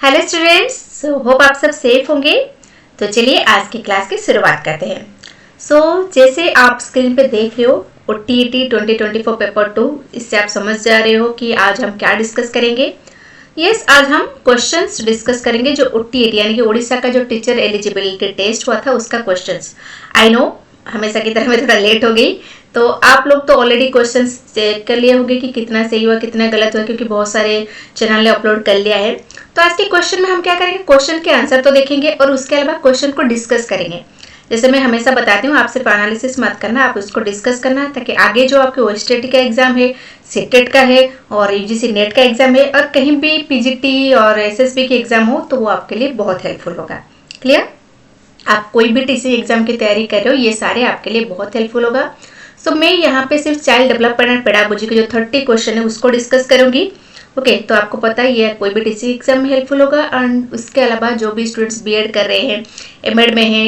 Hello students, hope आप सब safe होंगे। तो चलिए आज की क्लास की शुरुआत करते हैं। जैसे आप स्क्रीन पे देख रहे हो OTET 2024 पेपर 2, इससे आप समझ जा रहे हो कि आज हम क्या डिस्कस करेंगे। आज हम क्वेश्चंस डिस्कस करेंगे जो OTET यानी कि ओडिशा का जो टीचर एलिजिबिलिटी टेस्ट हुआ था उसका क्वेश्चंस। आई नो हमेशा की तरह मैं थोड़ा लेट हो गई, तो आप लोग तो ऑलरेडी क्वेश्चंस चेक कर लिए होंगे कि कितना सही हुआ कितना गलत हुआ, क्योंकि बहुत सारे चैनल ने अपलोड कर लिया है। तो आज के क्वेश्चन में हम क्या करेंगे, क्वेश्चन के आंसर तो देखेंगे और उसके अलावा क्वेश्चन को डिस्कस करेंगे। जैसे मैं हमेशा बताती हूँ, आप सिर्फ एनालिसिस मत करना, आप उसको डिस्कस करना, ताकि आगे जो आपके ओएसटीटी का एग्जाम है, सीटेट का है और यूजीसी नेट का एग्जाम है और कहीं भी पीजीटी और एसएसबी की एग्जाम हो तो वो आपके लिए बहुत हेल्पफुल होगा। क्लियर? आप कोई भी टीचिंग एग्जाम की तैयारी कर रहे हो, ये सारे आपके लिए बहुत हेल्पफुल होगा। मैं यहाँ पे सिर्फ चाइल्ड डेवलपमेंट एंड पेडागोजी के जो 30 क्वेश्चन है उसको डिस्कस करूंगी। ओके, तो आपको पता है ये कोई भी टीचिंग एग्जाम में हेल्पफुल होगा। एंड उसके अलावा जो भी स्टूडेंट्स बीएड कर रहे हैं, एमएड में है,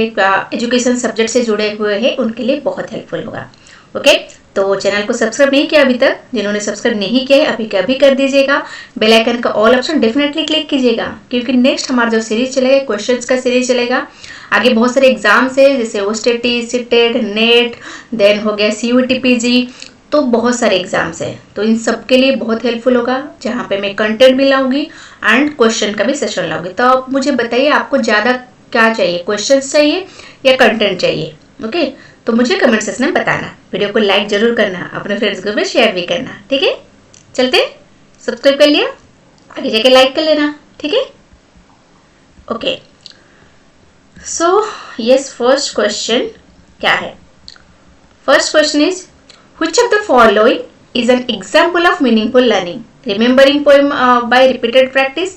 एजुकेशन सब्जेक्ट से जुड़े हुए हैं, उनके लिए बहुत हेल्पफुल होगा। ओके, तो चैनल को सब्सक्राइब नहीं किया अभी तक, जिन्होंने सब्सक्राइब नहीं किया है अभी का अभी कर दीजिएगा। बेल आइकन का ऑल ऑप्शन डेफिनेटली क्लिक कीजिएगा, क्योंकि नेक्स्ट हमारा जो सीरीज चलेगा, क्वेश्चंस का सीरीज चलेगा। आगे बहुत सारे एग्जाम्स है, जैसे ओएसटीटी, सीटेट, नेट, देन हो गया सीयूईटी पीजी, तो बहुत सारे एग्जाम्स हैं। तो इन सब के लिए बहुत हेल्पफुल होगा, जहाँ पे मैं कंटेंट भी लाऊंगी एंड क्वेश्चन का भी सेशन लाऊंगी। तो आप मुझे बताइए आपको ज़्यादा क्या चाहिए, क्वेश्चंस चाहिए या कंटेंट चाहिए? ओके, तो मुझे कमेंट सेक्शन में बताना। वीडियो को लाइक जरूर करना, अपने फ्रेंड्स को भी शेयर भी करना। ठीक है, चलते सब्सक्राइब कर लिया, आगे जाके लाइक कर लेना। ठीक है, ओके। यस, फर्स्ट क्वेश्चन क्या है? First question is which of the following is an example of meaningful learning? Remembering poem by repeated practice,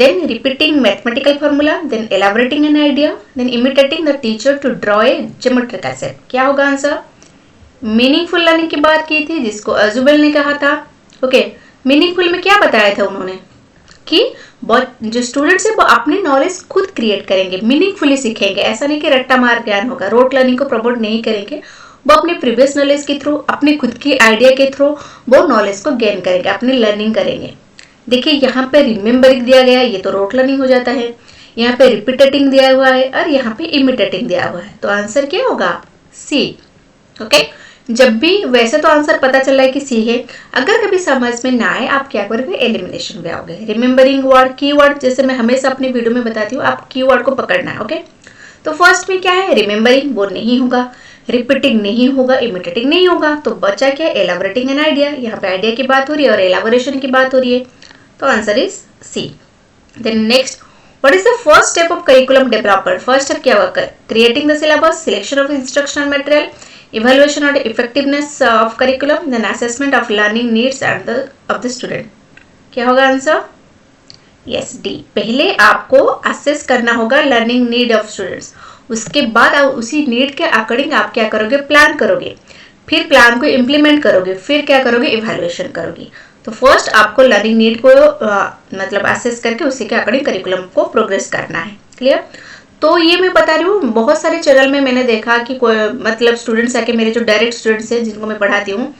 then repeating mathematical formula, then elaborating an idea, then imitating the teacher to draw a geometrical shape. क्या होगा answer? Meaningful learning की बात की थी, जिसको अजुबेल ने कहा था। ओके, मीनिंगफुल में क्या बताया था उन्होंने कि जो स्टूडेंट्स है वो अपनी नॉलेज खुद क्रिएट करेंगे, मीनिंगफुली सीखेंगे। ऐसा नहीं कि रट्टा मार ज्ञान होगा, रोट लर्निंग को प्रमोट नहीं करेंगे। वो अपने प्रीवियस नॉलेज के थ्रू, अपनी खुद की आइडिया के थ्रू वो नॉलेज को गेन करेंगे, अपनी लर्निंग करेंगे। देखिए यहाँ पे रिमेम्बरिंग दिया गया है, ये तो रोट लर्निंग हो जाता है। यहाँ पे रिपीटेटिंग दिया हुआ है और यहाँ पे इमिटेटिंग दिया हुआ है, तो आंसर क्या होगा? सी। ओके, जब भी, वैसे तो आंसर पता चल रहा है कि सी है। अगर कभी समझ में ना आए, आप क्या करोगे? एलिमिनेशन में आओगे। रिमेम्बरिंग वर्ड, की वर्ड, जैसे मैं हमेशा अपनी वीडियो में बताती हूँ, आप की वर्ड को पकड़ना है। ओके, तो फर्स्ट में क्या है? रिमेम्बरिंग, वो नहीं होगा। रिपीटिंग नहीं होगा, इमिटेटिंग नहीं होगा, तो बचा क्या? एलाबोरेटिंग एन आइडिया। यहाँ पे आइडिया की बात हो रही है और एलाबोरेशन की बात हो रही है, तो answer is C. Then next, what is the first step of curriculum development? First step क्या होगा? Creating the syllabus, selection of instructional material, evaluation और effectiveness of curriculum, then assessment of learning needs and of the student. क्या होगा answer? Yes, D. पहले आपको assess करना होगा learning need of students, उसके बाद आप उसी नीड के अकॉर्डिंग आप क्या करोगे? प्लान करोगे, फिर प्लान को इम्प्लीमेंट करोगे, फिर क्या करोगे? इवैल्यूएशन करोगे। तो फर्स्ट आपको लर्निंग नीड को मतलब असेस करके उसी के अकॉर्डिंग करिकुलम को प्रोग्रेस करना है। क्लियर? तो ये मैं बता रही हूँ, बहुत सारे चैनल में मैंने देखा कि मतलब स्टूडेंट्स आके, मेरे जो डायरेक्ट स्टूडेंट्स हैं जिनको मैं पढ़ाती हूँ,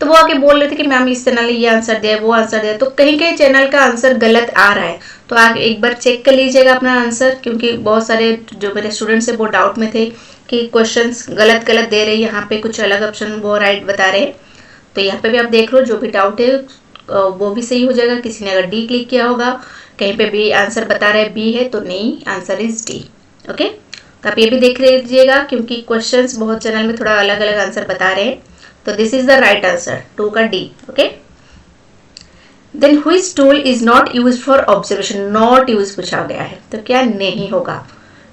तो वो आके बोल रहे थे कि मैम इस चैनल ने ये आंसर दिया, वो आंसर दिया, तो कहीं कहीं चैनल का आंसर गलत आ रहा है। तो आप एक बार चेक कर लीजिएगा अपना आंसर, क्योंकि बहुत सारे जो मेरे स्टूडेंट्स हैं वो डाउट में थे कि क्वेश्चंस गलत गलत दे रहे हैं, यहाँ पे कुछ अलग ऑप्शन वो राइट बता रहे हैं। तो यहाँ पे भी आप देख लो, जो भी डाउट है वो भी सही हो जाएगा। किसी ने अगर डी क्लिक किया होगा, कहीं पे भी आंसर बता रहे बी है, तो नहीं, आंसर इज डी। ओके, तो आप ये भी देख लीजिएगा, क्योंकि क्वेश्चन बहुत चैनल में थोड़ा अलग अलग आंसर बता रहे हैं। तो this is the right answer, 2 का D. Okay, then which tool is not used for observation? Not use पूछा गया है, तो क्या नहीं होगा?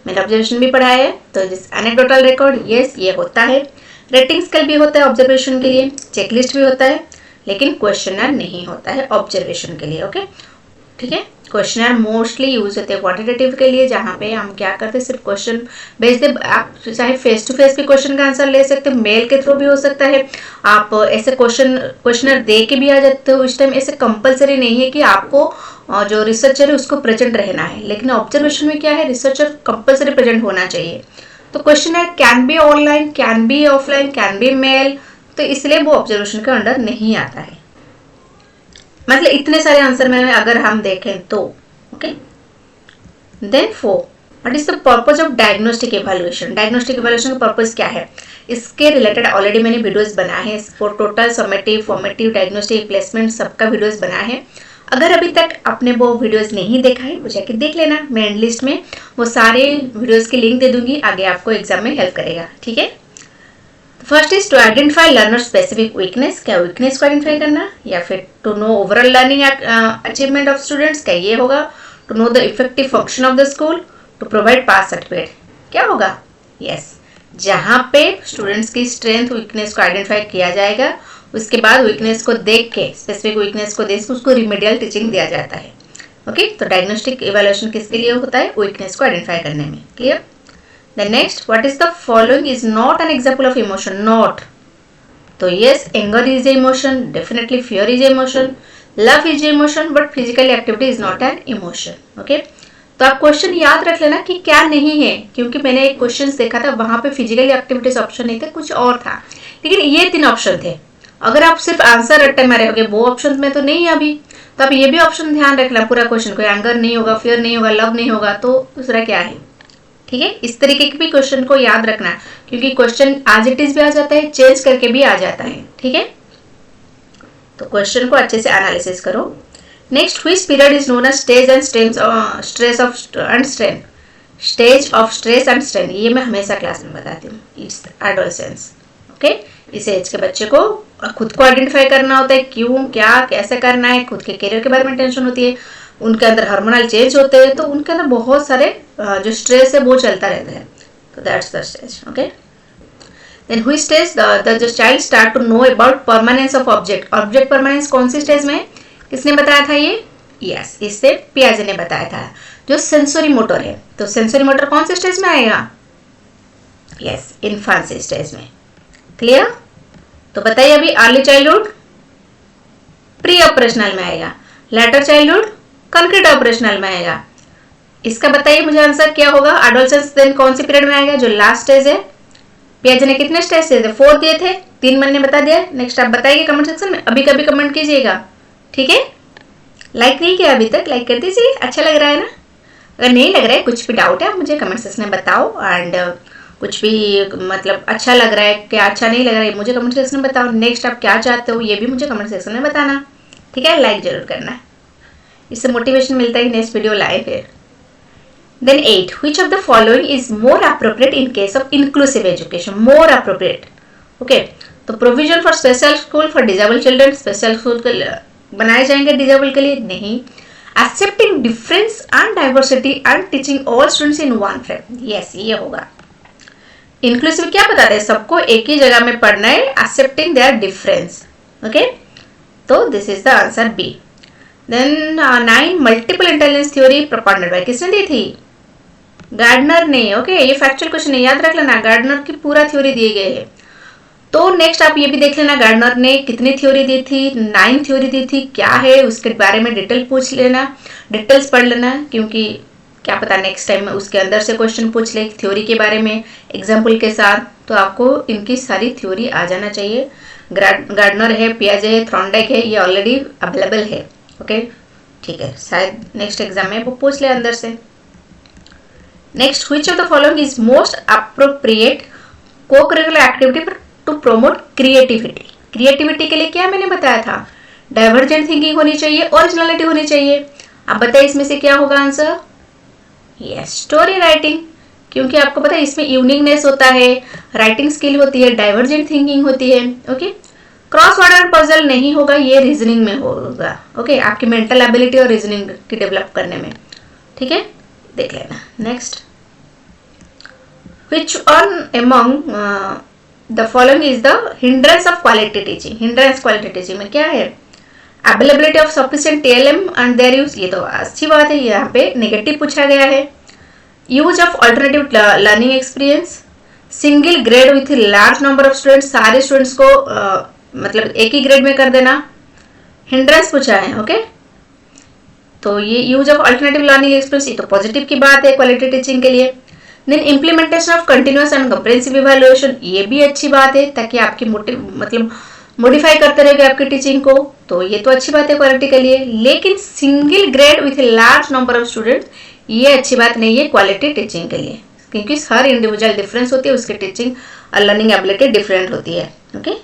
मैंने ऑब्जर्वेशन भी पढ़ा है, तो जिस एनेक्डोटल रिकॉर्ड, यस ये होता है। रेटिंग स्केल भी होता है ऑब्जर्वेशन के लिए, चेकलिस्ट भी होता है, लेकिन क्वेश्चनर नहीं होता है ऑब्जर्वेशन के लिए। ओके, ठीक है, क्वेश्चनर मोस्टली यूज होते हैं क्वांटिटेटिव के लिए, जहाँ पे हम क्या करते हैं, सिर्फ क्वेश्चन भेज दे। आप चाहे फेस टू फेस भी क्वेश्चन का आंसर ले सकते हो, मेल के थ्रू भी हो सकता है, आप ऐसे क्वेश्चनर दे के भी आ जाते हो। इस टाइम ऐसे कंपलसरी नहीं है कि आपको जो रिसर्चर है उसको प्रेजेंट रहना है, लेकिन ऑब्जर्वेशन में क्या है, रिसर्चर कंपलसरी प्रेजेंट होना चाहिए। तो questionnaire can be online, can be offline, can be mail, तो इसलिए वो ऑब्जर्वेशन के अंडर नहीं आता है। मतलब इतने सारे आंसर में अगर हम देखें तो okay, then 4, what is the purpose of diagnostic evaluation. Diagnostic evaluation का पर्पज क्या है, इसके रिलेटेड ऑलरेडी मैंने वीडियोस बनाए हैं, total, summative, formative, diagnostic, placement सबका वीडियोस बनाया है। अगर अभी तक आपने वो वीडियोस नहीं देखा है वो जाके देख लेना, मैं एंड लिस्ट में वो सारे वीडियोस की लिंक दे दूंगी, आगे आपको एग्जाम में हेल्प करेगा, ठीक है। First is to identify learner specific weakness, क्या वीकनेस को आइडेंटिफाई करना, या फिर to know overall learning achievement of students, क्या ये होगा। To know the effective function of the school, to provide pass certificate, क्या होगा, यस, जहाँ पे स्टूडेंट्स की स्ट्रेंथ वीकनेस को आइडेंटिफाई किया जाएगा, उसके बाद वीकनेस को देख के, स्पेसिफिक वीकनेस को देख के उसको रिमेडियल टीचिंग दिया जाता है, ओके। तो डायग्नोस्टिक इवैल्यूएशन किसके लिए होता है, वीकनेस को आइडेंटिफाई करने में, clear. The next, what is the following is not an example of emotion, not, तो yes, anger is a emotion, definitely fear is a emotion, love is a emotion, but physical activity is not an emotion, okay. तो आप question याद रख लेना कि क्या नहीं है, क्योंकि मैंने एक क्वेश्चन देखा था वहां पे फिजिकल एक्टिविटीज ऑप्शन नहीं थे, कुछ और था, लेकिन ये 3 ऑप्शन थे। अगर आप सिर्फ आंसर रट्टे में रहोगे वो ऑप्शन में तो नहीं है अभी, तो आप ये भी ऑप्शन ध्यान रखना पूरा क्वेश्चन को, एंगर नहीं होगा, फियर नहीं होगा, लव नहीं होगा, तो दूसरा क्या है, ठीक है। इस तरीके के भी क्वेश्चन को याद रखना, क्योंकि क्वेश्चन एज इट इज भी आ जाता है, चेंज करके भी आ जाता है, ठीक है। तो क्वेश्चन को अच्छे से एनालिसिस करो। Next, which period is known as stage and stress of and strain, stage of stress and strain, ये मैं हमेशा क्लास में बताती हूँ, इट्स एडोलेसेंस, ओके। इस एज के बच्चे को खुद को आइडेंटिफाई करना होता है, क्यों, क्या, कैसे करना है, खुद के करियर के बारे में टेंशन होती है, उनके अंदर हार्मोनल चेंज होते हैं, तो उनके अंदर बहुत सारे जो स्ट्रेस है वो चलता रहता है, तो that's the stage, okay. Then which stage the child start to know about permanence of object, object permanence कौन सी स्टेज में, किसने बताया था ये, यस, इससे पियाजे ने बताया था, जो सेंसरी मोटर है। तो सेंसरी मोटर कौन से स्टेज में आएगा, यस, इन्फेंसी स्टेज में, क्लियर। तो बताइए अभी, अर्ली चाइल्डहुड प्री ऑपरेशनल में आएगा, लेटर चाइल्डहुड कंक्रीट ऑपरेशनल में आएगा, इसका बताइए मुझे आंसर क्या होगा। एडोलेसेंस देन कौन सी पीरियड में आएगा, जो लास्ट स्टेज है। पियाजे ने कितने स्टेज थे, 4 दिए थे, 3 मैंने बता दिया। नेक्स्ट आप बताइए कमेंट सेक्शन में, अभी कभी कमेंट कीजिएगा, ठीक है। लाइक नहीं किया अभी तक, लाइक कर दीजिए, अच्छा लग रहा है ना। अगर नहीं लग रहा है, कुछ भी डाउट है मुझे कमेंट सेक्शन में बताओ, एंड कुछ भी मतलब अच्छा लग रहा है, क्या अच्छा नहीं लग रहा है मुझे कमेंट सेक्शन में बताओ। नेक्स्ट आप क्या चाहते हो ये भी मुझे कमेंट सेक्शन में बताना, ठीक है। लाइक जरूर करना, इससे मोटिवेशन मिलता है नेक्स्ट वीडियो लाइव है। Then 8, which of the following is more appropriate in case of inclusive education, more appropriate, okay. तो provision for special school for disable children, special school बनाए जाएंगे डिजेबल के लिए, नहीं। Excepting difference and diversity and teaching all students in one frame, yes, ये होगा। Inclusive क्या बताते हैं, सबको एक ही जगह में पढ़ना है, एक्सेप्टिंग देयर डिफरेंस, ओके। तो this is the answer B. Then 9, multiple intelligence theory propagated by, किसने दी थी, गार्डनर ने, ओके। ये फैक्चुअल क्वेश्चन है, याद रख लेना, गार्डनर की पूरा थ्योरी दिए गए है। तो नेक्स्ट आप ये भी देख लेना, गार्डनर ने कितनी थ्योरी दी थी, 9 थ्योरी दी थी, क्या है उसके बारे में डिटेल पूछ लेना, डिटेल्स पढ़ लेना, क्योंकि क्या पता नेक्स्ट टाइम उसके अंदर से क्वेश्चन पूछ ले थ्योरी के बारे में एग्जाम्पल के साथ, तो आपको इनकी सारी थ्योरी आ जाना चाहिए। गार्डनर है, पियाजे है, थॉर्नडाइक है, ये ऑलरेडी अवेलेबल है, ओके, ठीक है। शायद नेक्स्ट एग्जाम में वो पूछ ले अंदर से। Next, which of the following is most appropriate co-curricular activity to promote creativity, creativity के लिए क्या मैंने बताया था, डाइवर्जेंट थिंकिंग होनी चाहिए, ओरिजिनलिटी होनी चाहिए। आप बताइए इसमें से क्या होगा आंसर, यस, स्टोरी राइटिंग, क्योंकि आपको पता है इसमें यूनिकनेस होता है, राइटिंग स्किल होती है, डाइवर्जेंट थिंकिंग होती है, okay. Cross word and puzzle नहीं होगा, ये रीजनिंग में होगा, ओके, आपकी मेंटल एबिलिटी और रीजनिंग की डेवलप करने में, ठीक है, देख लेना। Next, which one among the following is the hindrance of quality teaching, hindrance quality teaching में क्या है, availability of sufficient TLM and their use, ये तो अच्छी बात है, यहाँ पे नेगेटिव पूछा गया है। Use of alternative learning experience, single grade with large number of students, सारे स्टूडेंट्स को मतलब एक ही ग्रेड में कर देना, हिंड्रेंस पूछा है, ओके। तो ये use of alternative learning experience, ये तो पॉजिटिव की बात है क्वालिटी टीचिंग के लिए। Then implementation of continuous and comprehensive evaluation, ये भी अच्छी बात है, ताकि आपकी मतलब मॉडिफाई करते रहेंगे आपकी टीचिंग को, तो ये तो अच्छी बात है क्वालिटी के लिए। लेकिन single grade with large number of students, ये अच्छी बात नहीं है क्वालिटी टीचिंग के लिए, क्योंकि हर इंडिविजुअल डिफरेंस होती है, उसकी टीचिंग और लर्निंग एबिलिटी डिफरेंट होती है. Okay.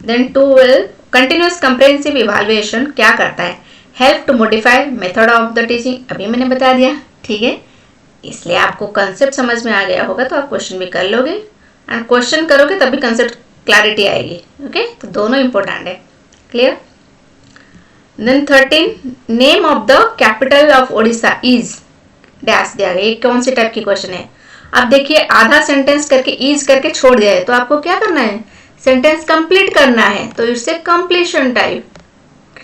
Then 12 continuous comprehensive evaluation क्या करता है? Help to modify method of the teaching. अभी मैंने बता दिया, ठीक है. इसलिए आपको कंसेप्ट समझ में आ गया होगा तो आप क्वेश्चन भी कर लोगे, एंड क्वेश्चन करोगे तभी कंसेप्ट क्लैरिटी आएगी. ओके. तो दोनों इंपॉर्टेंट है. Clear. Then 13 name of the capital of Odisha is dash दिया गया. ये कौन सी टाइप की क्वेश्चन है? अब देखिए, आधा सेंटेंस करके इज करके छोड़ दिया है, तो आपको क्या करना है? सेंटेंस कंप्लीट करना है, तो इससे कंप्लीशन टाइप.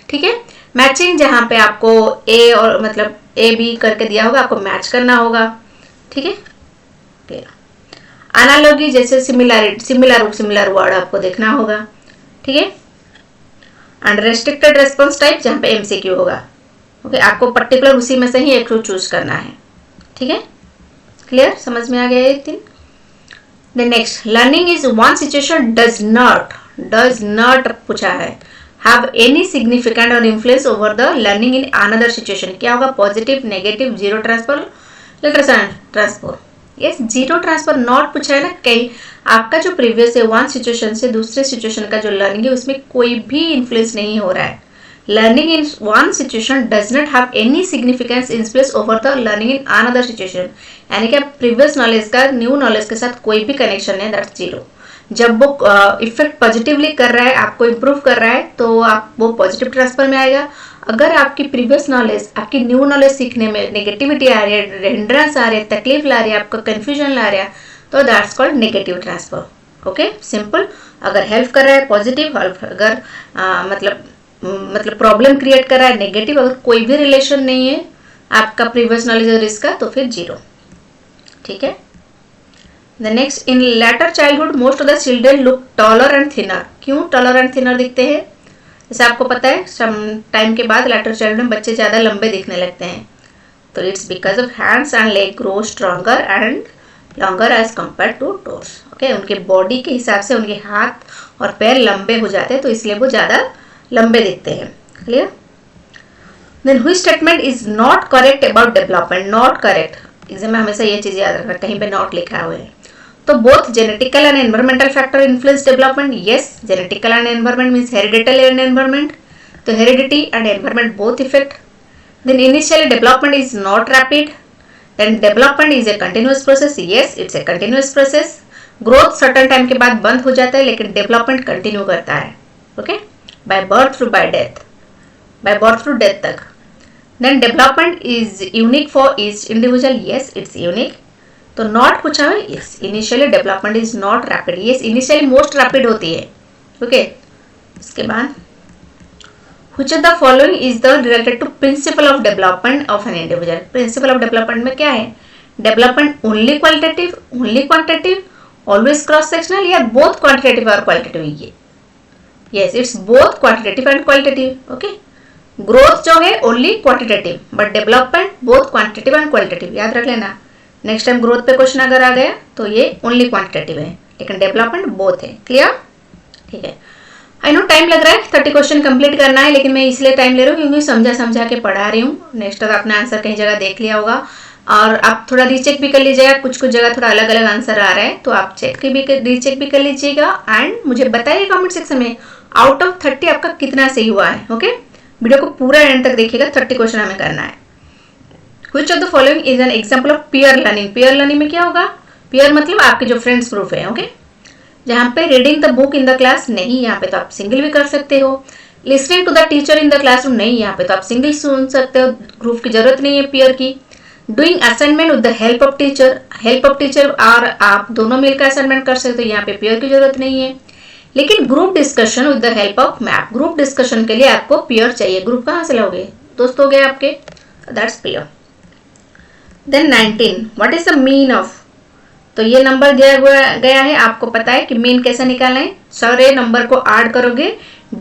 ठीक है. मैचिंग, जहां पे आपको ए और मतलब ए बी करके दिया होगा, आपको मैच करना होगा. ठीक है. एनालॉजी, जैसे सिमिलर वर्ड आपको देखना होगा. ठीक है. एंड रेस्ट्रिक्टेड रेस्पॉन्स टाइप, जहां पे एमसीक्यू होगा. ओके. आपको पर्टिकुलर उसी में से ही एक चूज करना है. ठीक है. क्लियर, समझ में आ गया ये 3. The next, learning is one situation does not पूछा है, have any significant or influence over the learning in another situation. क्या होगा? Positive, negative, zero transfer, later transfer. Yes, zero transfer not पूछा है ना. कहीं आपका जो प्रीवियस है वन सिचुएशन से दूसरे सिचुएशन का जो लर्निंग है उसमें कोई भी इन्फ्लुएंस नहीं हो रहा है. Learning in one situation does not have any significance influence over the learning in another situation. यानी कि प्रीवियस नॉलेज का न्यू नॉलेज के साथ कोई भी कनेक्शन है, दैट्स जीरो. जब वो इफेक्ट पॉजिटिवली कर रहा है, आपको इम्प्रूव कर रहा है, तो आप वो पॉजिटिव ट्रांसफर में आएगा. अगर आपकी प्रीवियस नॉलेज आपकी न्यू नॉलेज सीखने में नेगेटिविटी आ रही है, हिंड्रेंस आ रही है, तकलीफ ला रही है, आपका कंफ्यूजन ला रहा है, तो that's called negative transfer. Okay. Simple. अगर हेल्प कर रहा है पॉजिटिव, अगर मतलब प्रॉब्लम क्रिएट कर रहा है नेगेटिव, अगर कोई भी रिलेशन नहीं है आपका प्रीवियस नॉलेज और इसका, तो फिर जीरो. ठीक है. The next, in later childhood most of the children look taller and thinner. क्यों taller and thinner दिखते हैं? जैसे आपको पता है सम टाइम के बाद later childhood में बच्चे ज़्यादा लंबे दिखने लगते हैं, तो it's because of hands and leg grow stronger and longer as compared to toes. Okay, उनके बॉडी के हिसाब से उनके हाथ और पैर लंबे हो जाते हैं, तो इसलिए वो ज़्यादा लंबे दिखते हैं. Clear. Then which statement is not correct about development? Not correct. Exam में हमेशा ये चीज़ याद रखना, कहीं पे नॉट लिखा हुआ है. तो both genetical and environmental factor influence development. Yes, genetical and environment means hereditary and environment, तो heredity and environment both effect. Then initially development is not rapid, then development is a continuous process. Yes, it's a continuous process. Growth certain time के बाद बंद हो जाता है, लेकिन development continue करता है. Okay. By birth through death तक. Then development is unique for each individual. Yes, it's unique. तो नॉट पूछा है. Yes, initially development is not rapid. Yes, initially most rapid होती है. ओके. इसके बाद which of the following is the related to principle of development of an individual. Principle of development में क्या है? Development only qualitative, only quantitative, always cross sectional, या both quantitative और qualitative. ये yes, it's both quantitative and qualitative. Okay. Growth जो है only quantitative, but development both quantitative and qualitative. याद रख लेना. नेक्स्ट टाइम ग्रोथ पे क्वेश्चन अगर आ गया तो ये ओनली क्वांटिटेटिव है, लेकिन डेवलपमेंट बोथ है. क्लियर. ठीक है. आई नो टाइम लग रहा है, 30 क्वेश्चन कंप्लीट करना है, लेकिन मैं इसलिए टाइम ले रही हूँ क्योंकि समझा के पढ़ा रही हूँ. नेक्स्ट टाइम आपने आंसर कहीं जगह देख लिया होगा, और आप थोड़ा रीचेक भी कर लीजिएगा. कुछ जगह थोड़ा अलग अलग आंसर आ रहा है, तो आप रीचेक भी कर लीजिएगा, एंड मुझे बताइए कमेंट सेक्शन में आउट ऑफ 30 आपका कितना सही हुआ है. ओके. वीडियो को पूरा एंड तक देखिएगा, 30 क्वेश्चन हमें करना है. Which of the following is an example of peer learning? peer learning में क्या होगा? peer मतलब आपके जो फ्रेंड्स ग्रुप है. ओके. जहाँ पे reading the book in the class नहीं, यहाँ पे तो आप सिंगल भी कर सकते हो. Listening to the teacher in the classroom नहीं, यहाँ पे तो आप सिंगल सुन सकते हो, ग्रुप की जरूरत नहीं है peer की. Doing assignment with the help of teacher, और आप दोनों मिलकर असाइनमेंट कर सकते हो, यहाँ पे peer की जरूरत नहीं है. लेकिन group discussion with the help of map, group discussion के लिए आपको peer चाहिए. ग्रुप कहाँ से लोगे? दोस्त हो गए आपके, that's peer. Then 19, what is the mean of? तो ये नंबर दिया गया है, आपको पता है कि मीन कैसे निकालना है. सारे नंबर को ऐड करोगे,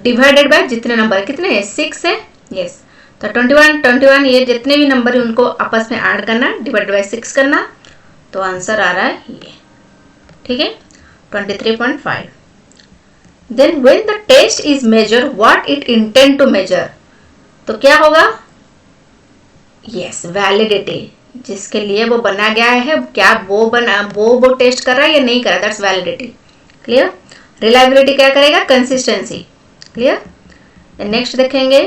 डिवाइडेड बाय जितने नंबर, कितने हैं? 6 है. यस. तो 21 ये जितने भी नंबर है उनको आपस में ऐड करना, डिवाइडेड बाय 6 करना, तो आंसर आ रहा है ये. ठीक है. 23.5. Then when the test is measured, what it intend to measure? तो क्या होगा? यस, वैलिडिटी, जिसके लिए वो बना गया है, क्या वो टेस्ट कर रहा है या नहीं कर रहा, दैट्स वैलिडिटी। क्लियर। रिलायबिलिटी क्या करेगा, कंसिस्टेंसी। क्लियर। नेक्स्ट देखेंगे,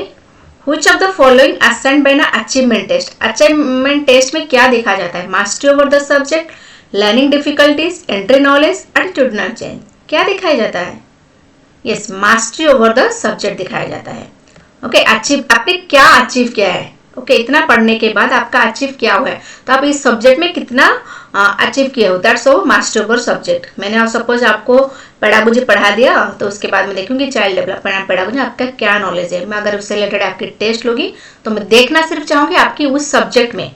which of the following assigned by achievement test. Achievement test में क्या देखा जाता है, mastery over the subject, learning difficulties, entry knowledge, attitudinal change, क्या दिखाया जाता है, yes, mastery over the subject दिखाया जाता है। ओके, अचीव, आपने क्या अचीव किया है, ओके, इतना पढ़ने के बाद आपका अचीव क्या हुआ है, तो आप इस सब्जेक्ट में कितना अचीव किए हो, that's oh master over subject. मैंने सपोज आपको पेडागोजी पढ़ा दिया, तो उसके बाद मैं देखूंगी चाइल्ड डेवलपमेंट पेडागोजी आपका क्या नॉलेज है। मैं अगर उससे रिलेटेड आपकी टेस्ट लूंगी तो मैं देखना सिर्फ चाहूंगी आपकी उस सब्जेक्ट में,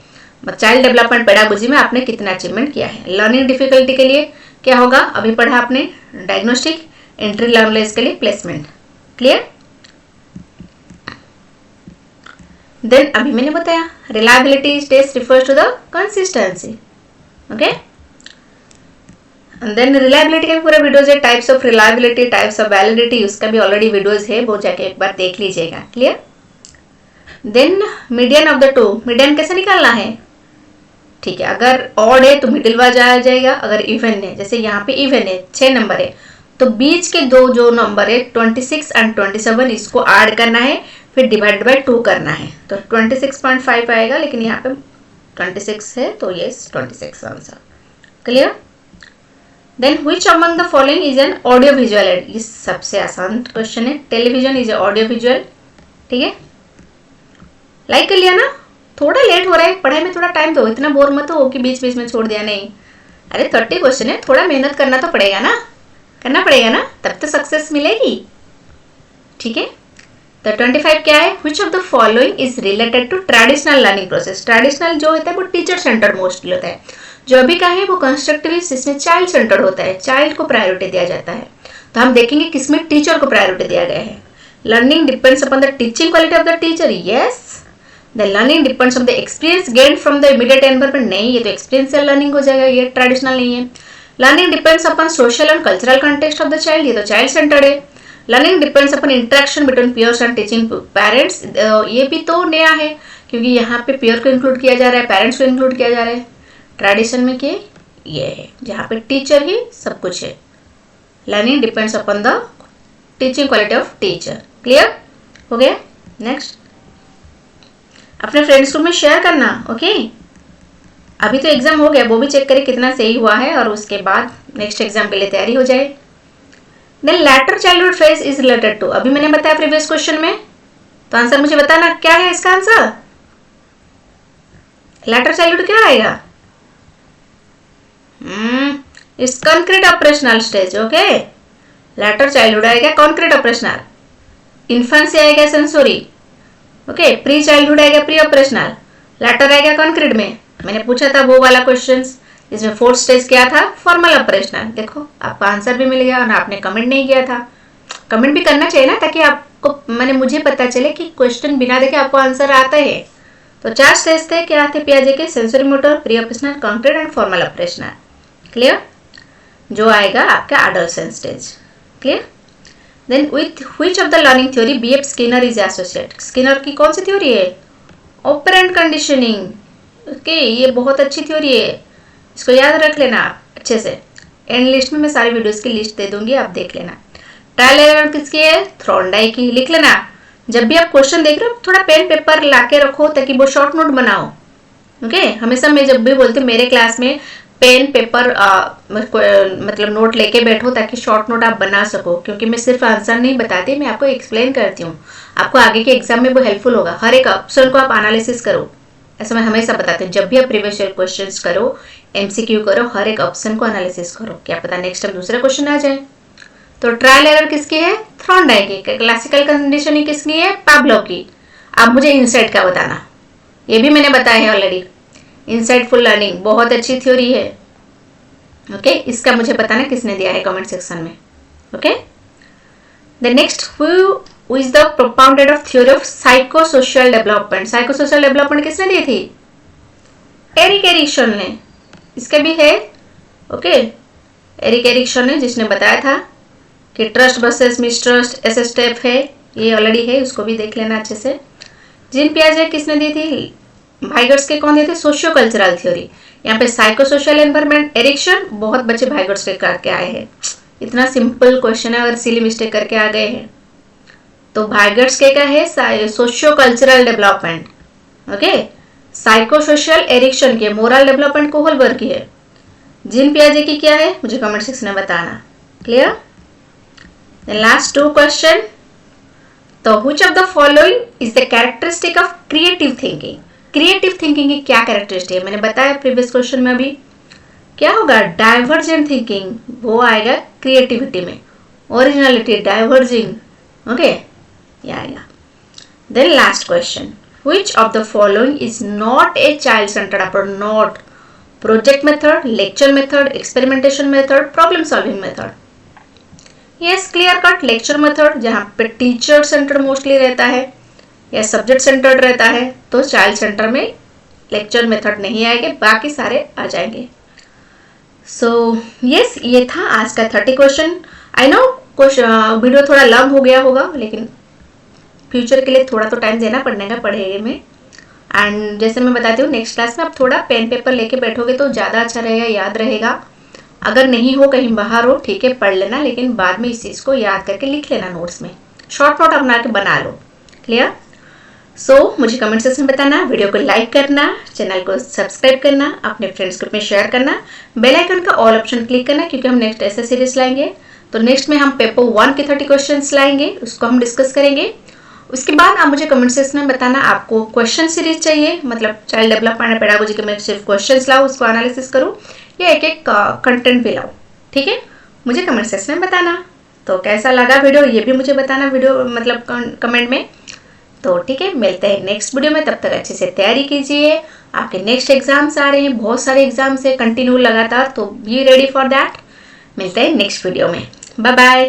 चाइल्ड डेवलपमेंट पेडागोजी में आपने कितना अचीवमेंट किया है। लर्निंग डिफिकल्टी के लिए क्या होगा, अभी पढ़ा आपने डायग्नोस्टिक, एंट्री नॉलेज के लिए प्लेसमेंट। क्लियर। देन अभी मैंने बताया reliability test refers to the consistency. Okay, then reliability के भी पूरे वीडियोज है, types of reliability, types of validity, उसका भी ऑलरेडी वीडियोज है, वो जाके एक बार देख लीजिएगा। Clear. Then median of the two, median कैसे निकालना है, ठीक है, अगर ऑड है तो मिडिल वाइज आ जाएगा, अगर इवन है, जैसे यहाँ पे इवन है 6 नंबर है, तो बीच के दो जो नंबर है 26 एंड 27, इसको ऐड करना है, फिर डिवाइड बाय 2 करना है, तो 26.5 आएगा, लेकिन यहाँ पे 26 है तो ये 26 answer. Clear. Then which among the following is an audio visual aid, ये सबसे आसान क्वेश्चन है, टेलीविजन इज ऑडियो विजुअल। ठीक है, लाइक कर लिया ना, थोड़ा लेट हो रहा है, पढ़ाई में थोड़ा टाइम दो, इतना बोर मत हो कि बीच बीच में छोड़ दिया, नहीं, अरे 30 क्वेश्चन है, थोड़ा मेहनत करना तो पड़ेगा ना, करना पड़ेगा ना, तब तो सक्सेस मिलेगी। ठीक है, तो 25 क्या है, which of the following is related to traditional learning process. Traditional जो होता है वो टीचर सेंटर मोस्टली होता है, जो अभी का है वो कंस्ट्रक्टिविस्ट, इसमें चाइल्ड सेंटर होता है, चाइल्ड को प्रायोरिटी दिया जाता है। तो हम देखेंगे किसमें टीचर को प्रायोरिटी दिया गया है। Learning depends upon the teaching quality of the teacher, yes. The learning depends on the experience gain from the immediate environment, नहीं, ये तो एक्सपीरियंशियल लर्निंग हो जाएगा, ये ट्रेडिशनल नहीं है। Learning depends upon social and cultural context of the child, ये तो चाइल्ड सेंटर्ड है। Learning depends upon interaction between peers and teaching parents, ये भी तो नया है, क्योंकि यहाँ पे पियर को इंक्लूड किया जा रहा है, पेरेंट्स को इंक्लूड किया जा रहा है। ट्रेडिशन में क्या ये है, जहाँ पे टीचर ही सब कुछ है। Learning depends upon the teaching quality of teacher. Clear हो गया। नेक्स्ट, अपने फ्रेंड्स ग्रुप में शेयर करना। ओके, अभी तो एग्जाम हो गया, वो भी चेक करें कितना सही हुआ है, और उसके बाद नेक्स्ट एग्जाम के लिए तैयारी हो जाए। Then later childhood phase is related to, अभी मैंने बताया प्रीवियस क्वेश्चन में, तो आंसर मुझे बताना क्या है इसका आंसर। लैटर चाइल्डहुड क्या आएगा, is concrete operational stage. Okay, later childhood आएगा कॉन्क्रीट ऑपरेशनल, इन्फेंसी आएगा सेंसोरी, ओके, प्री चाइल्डहुड आएगा प्री ऑपरेशनल, लैटर आएगा कॉन्क्रीट में। मैंने पूछा था वो वाला क्वेश्चंस, इसमें 4th स्टेज क्या था, फॉर्मल ऑपरेशनल। देखो आपको आंसर भी मिल गया, और आपने कमेंट नहीं किया था, कमेंट भी करना चाहिए ना, ताकि आपको मुझे पता चले कि क्वेश्चन बिना देखे आपको आंसर आता है। तो 4 स्टेज थे, क्या थे पियाजे के, sensory motor, pre operational, concrete and formal operational. Clear, जो आएगा आपका adolescence stage. Clear. Then with which of the learning theory BF Skinner is associate, Skinner की कौन सी थ्योरी है, ऑपरेंट कंडीशनिंग। ओके, ये बहुत अच्छी थ्योरी है, इसको याद रख लेना आप अच्छे से। एंड लिस्ट में मैं सारी वीडियोस की लिस्ट दे दूंगी, आप देख लेना। ट्रायल एरर किसकी है, थ्रोंडाई की, लिख लेना। जब भी आप क्वेश्चन देख रहे हो थोड़ा पेन पेपर लाके रखो, ताकि वो शॉर्ट नोट बनाओ। ओके, हमेशा मैं जब भी बोलती हूँ मेरे क्लास में पेन पेपर मतलब नोट लेके बैठो, ताकि शॉर्ट नोट आप बना सको, क्योंकि मैं सिर्फ आंसर नहीं बताती, मैं आपको एक्सप्लेन करती हूँ, आपको आगे के एग्जाम में वो हेल्पफुल होगा। हर एक ऑप्शन को आप एनालिसिस करो, ऐसा मैं हमेशा बताती हूँ। जब भी आप प्रीवियस ईयर क्वेश्चंस करो, एमसीक्यू करो, हर एक ऑप्शन को एनालिसिस करो, क्या पता नेक्स्ट टाइम दूसरा क्वेश्चन आ जाए। तो ट्रायल एरर किसकी है, थ्रोंडाई की। क्लासिकल कंडीशनिंग किसकी है, पाब्लो की। अब मुझे इनसाइट का बताना, ये भी मैंने बताया है ऑलरेडी। इनसाइटफुल लर्निंग बहुत अच्छी थ्योरी है। ओके, इसका मुझे बताना किसने दिया है कमेंट सेक्शन में। Okay, the next, who is the propounder of theory of psychosocial development. Psychosocial development किसने दी थी, एरिक एरिक्सन ने, इसका भी है। ओके, एरिक एरिक्सन ने, जिसने बताया था कि ट्रस्ट वर्सेस मिसट्रस्ट ऐसे स्टेप है, ये ऑलरेडी है, उसको भी देख लेना अच्छे से। जीन पियाजे किसने दी थी, भाइगर्स के कौन देते हैं? Socio cultural theory. यहाँ पे साइको सोशल एनवायरमेंट, एरिक्शन, बहुत बच्चे भाइगर्स के करके आए हैं। इतना सिंपल क्वेश्चन है, अगर सिली मिस्टेक करके आ गए हैं तो भाइगर्स के क्या है? Socio cultural development, okay. Psycho social Erikson की, मोरल डेवलपमेंट कोहलबर्ग की है। जीन पियाजे की क्या है? मुझे कमेंट सेक्शन में बताना। क्लियर? Then last 2 question. तो which of the following is the characteristic of creative thinking? Creative thinking की क्या कैरेक्टरिस्टिक है? मैंने बताया प्रीवियस क्वेश्चन में अभी। क्या होगा? डाइवर्जेंट थिंकिंग, वो आएगा क्रिएटिविटी में। ओरिजिनलिटी, डाइवर्जिंग, ओके, ये आएगा। Then last question, which of the following is not a child centered approach? Not project method, lecture method, experimentation method, problem solving method. yes, clear cut lecture method, जहाँ पे teacher centre mostly रहता है या subject centred रहता है, तो child centre में lecture method नहीं आएंगे, बाकी सारे आ जाएंगे। सो यस, ये था आज का 30 क्वेश्चन। आई नो वीडियो थोड़ा लंब हो गया होगा, लेकिन फ्यूचर के लिए थोड़ा तो टाइम देना पड़ेगा में। एंड जैसे मैं बताती हूँ, नेक्स्ट क्लास में आप थोड़ा पेन पेपर लेके बैठोगे तो ज़्यादा अच्छा रहेगा, याद रहेगा। अगर नहीं हो, कहीं बाहर हो, ठीक है, पढ़ लेना, लेकिन बाद में इस चीज़ को याद करके लिख लेना नोट्स में, शॉर्ट नोट अपना के बना लो। क्लियर? सो मुझे कमेंट सेक्शन में बताना, वीडियो को लाइक करना, चैनल को सब्सक्राइब करना, अपने फ्रेंड्स ग्रुप में शेयर करना, बेल आइकन का ऑल ऑप्शन क्लिक करना, क्योंकि हम नेक्स्ट ऐसे सीरीज लाएंगे। तो नेक्स्ट में हम पेपर 1 के 30 क्वेश्चन लाएंगे, उसको हम डिस्कस करेंगे। उसके बाद आप मुझे कमेंट सेक्शन में बताना आपको क्वेश्चन सीरीज चाहिए, मतलब चाइल्ड डेवलपमेंट एंड पेडागोजी के मैं सिर्फ क्वेश्चंस लाऊं, उसको एनालिसिस करूं, या एक एक कंटेंट भी लाऊं, ठीक है? मुझे कमेंट सेक्शन में बताना। तो कैसा लगा वीडियो ये भी मुझे बताना, वीडियो मतलब कमेंट में। तो ठीक है, मिलते हैं नेक्स्ट वीडियो में, तब तक अच्छे से तैयारी कीजिए। आपके नेक्स्ट एग्जाम्स आ रहे हैं, बहुत सारे एग्जाम्स है कंटिन्यू लगातार, तो बी रेडी फॉर दैट। मिलते हैं नेक्स्ट वीडियो में, बाय बाय।